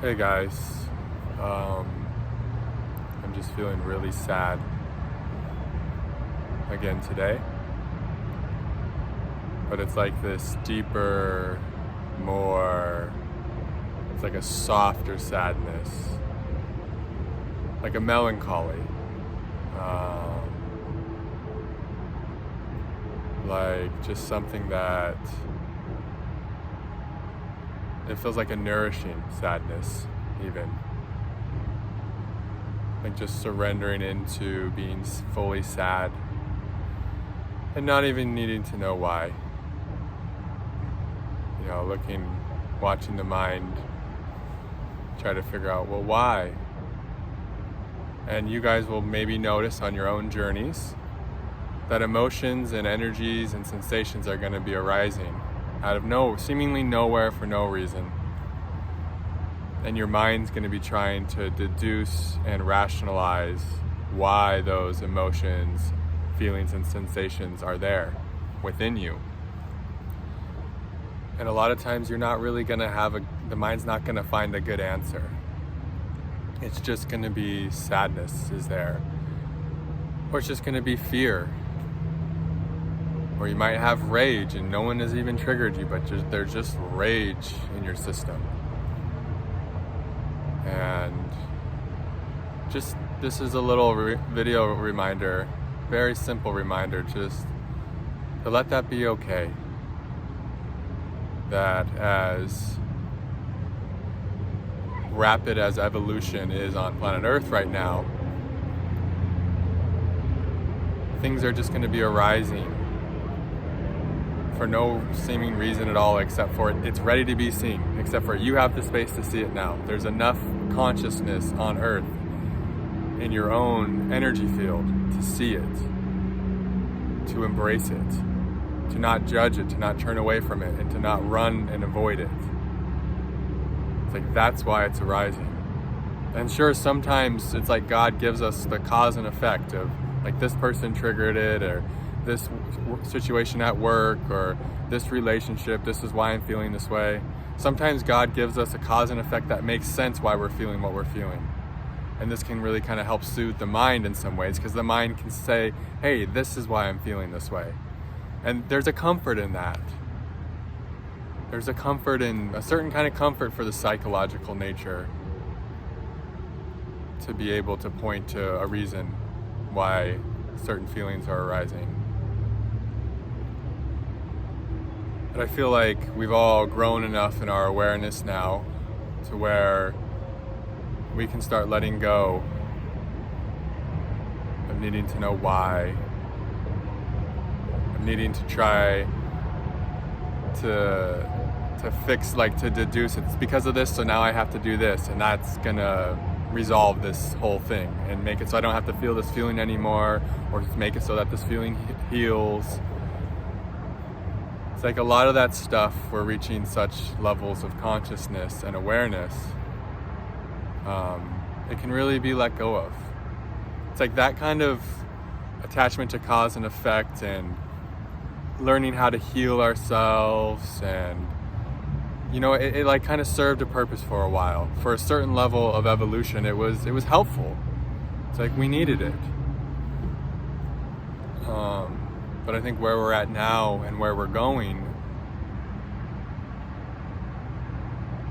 Hey guys, I'm just feeling really sad again today, but it's like this deeper, it's like a softer sadness, like a melancholy, like just something that it feels like a nourishing sadness, even. Like just surrendering into being fully sad and not even needing to know why. Watching the mind try to figure out, well, why? And you guys will maybe notice on your own journeys that emotions and energies and sensations are going to be arising out of seemingly nowhere for no reason. And your mind's going to be trying to deduce and rationalize why those emotions, feelings, and sensations are there within you. And a lot of times you're not really going to the mind's not going to find a good answer. It's just going to be sadness is there. Or it's just going to be fear. Or you might have rage and no one has even triggered you, but there's just rage in your system. And just this is a little video reminder, very simple reminder, just to let that be okay. That as rapid as evolution is on planet Earth right now, things are just going to be arising for no seeming reason at all, except for it's ready to be seen, except for you have the space to see it now. There's enough consciousness on Earth in your own energy field to see it, to embrace it, to not judge it, to not turn away from it, and to not run and avoid it. It's like that's why it's arising. And sure, sometimes it's like God gives us the cause and effect of like this person triggered it, or this situation at work, or this relationship, this is why I'm feeling this way. Sometimes God gives us a cause and effect that makes sense why we're feeling what we're feeling. And this can really kind of help soothe the mind in some ways, because the mind can say, hey, this is why I'm feeling this way. And there's a comfort in that. There's a comfort in a certain kind of comfort for the psychological nature to be able to point to a reason why certain feelings are arising. But I feel like we've all grown enough in our awareness now to where we can start letting go of needing to know why, of needing to try to fix, like to deduce it's because of this, so now I have to do this, and that's gonna resolve this whole thing and make it so I don't have to feel this feeling anymore, or make it so that this feeling heals. It's like a lot of that stuff we're reaching such levels of consciousness and awareness, it can really be let go of. It's like that kind of attachment to cause and effect and learning how to heal ourselves, and it like kind of served a purpose for a while. For a certain level of evolution, it was helpful. It's like we needed it. But I think where we're at now and where we're going,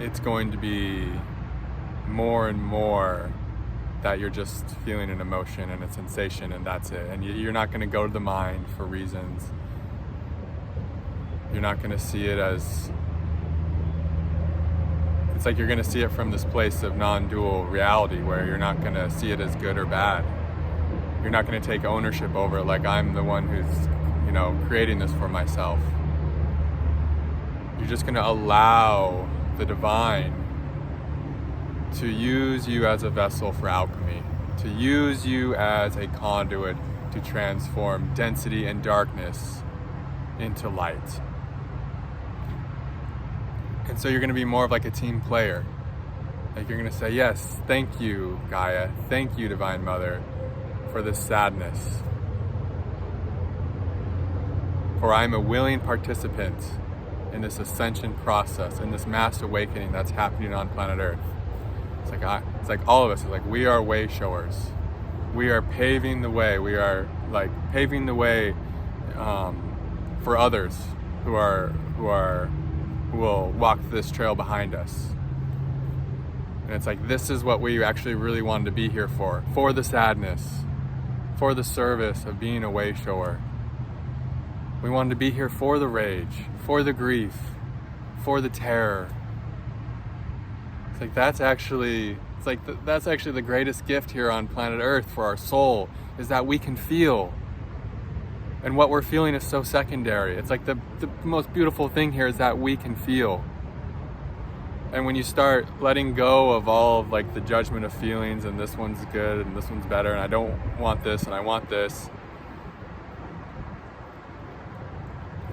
it's going to be more and more that you're just feeling an emotion and a sensation, and that's it. And you're not going to go to the mind for reasons. You're not going to see it as... It's like you're going to see it from this place of non-dual reality, where you're not going to see it as good or bad. You're not going to take ownership over it like I'm the one who's, creating this for myself. You're just going to allow the divine to use you as a vessel for alchemy, to use you as a conduit to transform density and darkness into light. And so you're going to be more of like a team player. Like you're going to say, yes, thank you, Gaia. Thank you, Divine Mother, for this sadness. For I'm a willing participant in this ascension process, in this mass awakening that's happening on planet Earth. It's like all of us. It's like we are way showers. We are paving the way. We are like paving the way for others who will walk this trail behind us. And it's like, this is what we actually really wanted to be here for the sadness, for the service of being a way shower. We wanted to be here for the rage, for the grief, for the terror. It's like that's actually the greatest gift here on planet Earth for our soul, is that we can feel. And what we're feeling is so secondary. It's like the most beautiful thing here is that we can feel. And when you start letting go of all of like the judgment of feelings, and this one's good and this one's better and I don't want this and I want this,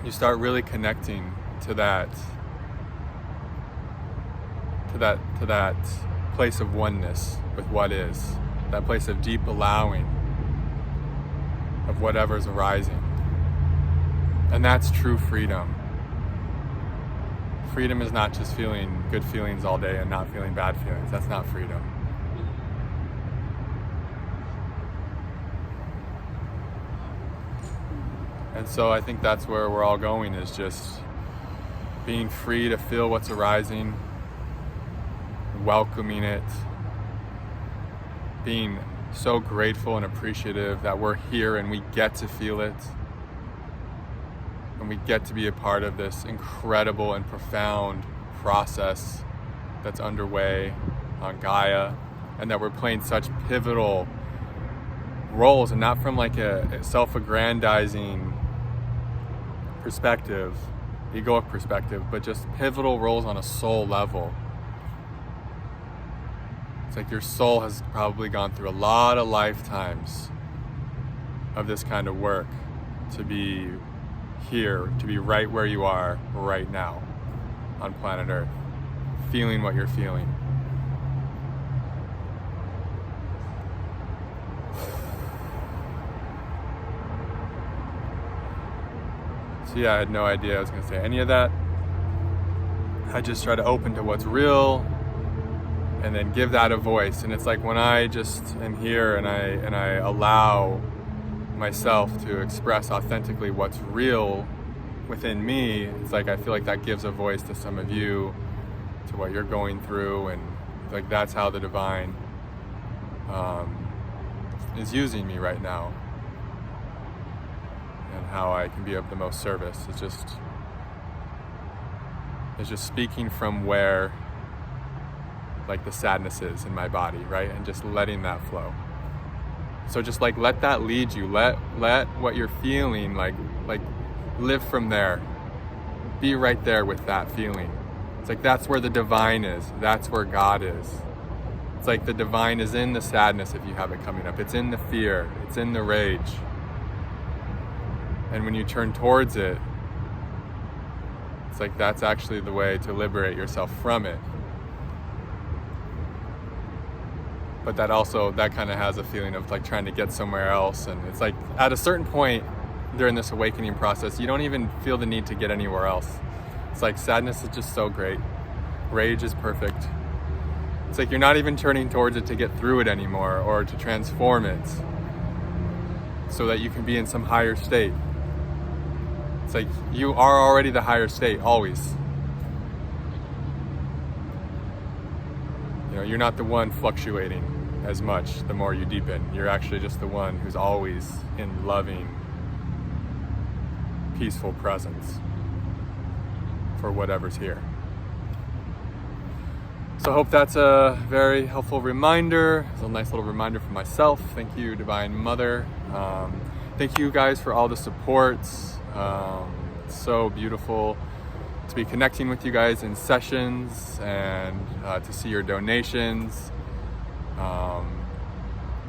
you start really connecting to that place of oneness with what is, that place of deep allowing of whatever's arising. And that's true freedom. Freedom is not just feeling good feelings all day and not feeling bad feelings. That's not freedom. And so I think that's where we're all going, is just being free to feel what's arising, welcoming it, being so grateful and appreciative that we're here and we get to feel it. And we get to be a part of this incredible and profound process that's underway on Gaia, and that we're playing such pivotal roles, and not from like a self-aggrandizing perspective, egoic perspective, but just pivotal roles on a soul level. It's like your soul has probably gone through a lot of lifetimes of this kind of work to be here, to be right where you are right now on planet Earth, feeling what you're feeling. So yeah, I had no idea I was going to say any of that. I just try to open to what's real and then give that a voice. And it's like when I just am here and I allow myself to express authentically what's real within me, it's like I feel like that gives a voice to some of you, to what you're going through, and like that's how the divine is using me right now, and how I can be of the most service. It's just speaking from where like the sadness is in my body, right? And just letting that flow. So just like let that lead you. Let what you're feeling like live from there. Be right there with that feeling. It's like that's where the divine is. That's where God is. It's like the divine is in the sadness if you have it coming up. It's in the fear. It's in the rage. And when you turn towards it, it's like that's actually the way to liberate yourself from it. But that kind of has a feeling of like trying to get somewhere else. And it's like at a certain point during this awakening process, you don't even feel the need to get anywhere else. It's like sadness is just so great. Rage is perfect. It's like you're not even turning towards it to get through it anymore or to transform it so that you can be in some higher state. It's like you are already the higher state, always. You know, you're not the one fluctuating as much the more you deepen. You're actually just the one who's always in loving, peaceful presence for whatever's here. So I hope that's a very helpful reminder. It's a nice little reminder for myself. Thank you, Divine Mother. Thank you guys for all the supports. It's so beautiful to be connecting with you guys in sessions and to see your donations.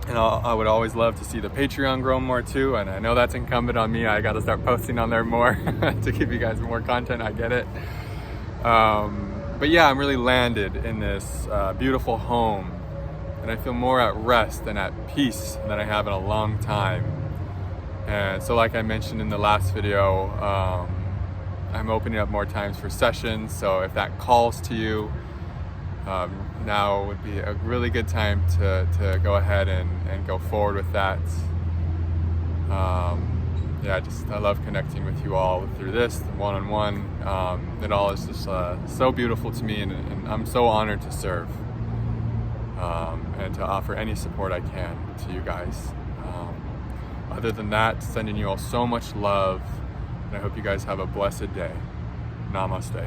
And I would always love to see the Patreon grow more too, and I know that's incumbent on me. I got to start posting on there more to give you guys more content. I get it. But yeah, I'm really landed in this beautiful home, and I feel more at rest and at peace than I have in a long time. And so like I mentioned in the last video, I'm opening up more times for sessions. So if that calls to you, now would be a really good time to go ahead and go forward with that. Yeah, I love connecting with you all through this one-on-one. It all is just so beautiful to me, and I'm so honored to serve and to offer any support I can to you guys. Other than that, sending you all so much love, and I hope you guys have a blessed day. Namaste.